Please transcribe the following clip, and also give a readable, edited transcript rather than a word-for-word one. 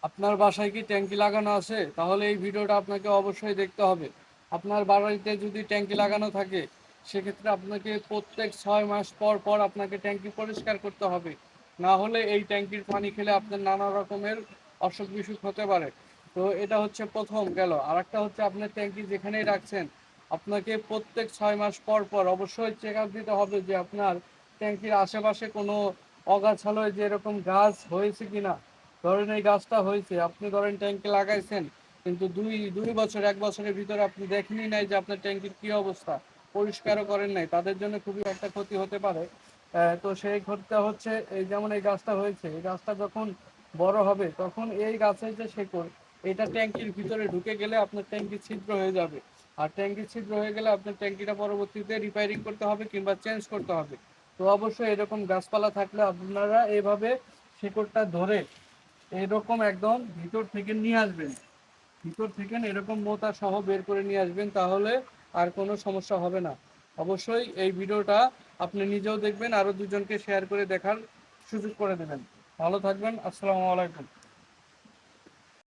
আপনার বাসায় কি ট্যাঙ্কি লাগানো আছে? তাহলে এই ভিডিওটা আপনাকে অবশ্যই দেখতে হবে। আপনার বাড়িতে যদি ট্যাঙ্কি লাগানো থাকে, সেক্ষেত্রে আপনাকে প্রত্যেক 6 মাস পর পর আপনাকে ট্যাঙ্কি পরিষ্কার করতে হবে। না হলে এই ট্যাঙ্কির পানি খেলে আপনার নানা রকমের অসুখ বিসুখ হতে পারে। তো এটা হচ্ছে প্রথম গেল। আর একটা হচ্ছে আপনার ট্যাঙ্কি যেখানেই রাখছেন, আপনাকে প্রত্যেক 6 মাস পর পর অবশ্যই চেক আপ দিতে হবে যে আপনার ট্যাঙ্কির আশেপাশে কোনো অগাছালয় যে এরকম গাছ হয়েছে কিনা। ধরেন এই গাছটা হয়েছে, আপনি ধরেন ট্যাঙ্কি লাগাইছেন, কিন্তু দুই বছর 1 বছরের ভিতরে আপনি দেখেনই নাই যে আপনার ট্যাঙ্কির কি অবস্থা, পরিষ্কারও করেন নাই, তাদের জন্য খুবই একটা ক্ষতি হতে পারে। তো সেই ক্ষতিটা হচ্ছে, এই যেমন এই গাছটা হয়েছে, এই গাছটা যখন বড় হবে তখন এই গাছের যে শেকড়, এটা ট্যাঙ্কির ভিতরে ঢুকে গেলে আপনার ট্যাঙ্কি ছিদ্র হয়ে যাবে। আর ট্যাঙ্কি ছিদ্র হয়ে গেলে আপনার ট্যাঙ্কিটা পরবর্তীতে রিপেয়ারিং করতে হবে কিংবা চেঞ্জ করতে হবে। তো অবশ্যই এরকম গাছপালা থাকলে আপনারা এইভাবে শিকড়টা ধরে এরকম একদম ভিতর থেকে নিয়ে আসবেন, ভিতর থেকে এরকম মোটা সহ বের করে নিয়ে আসবেন, তাহলে আর কোনো সমস্যা হবে না। অবশ্যই এই ভিডিওটা আপনি নিজেও দেখবেন, আরও দুজনকে শেয়ার করে দেখার সুযোগ করে দেবেন। ভালো থাকবেন। আসসালামু আলাইকুম।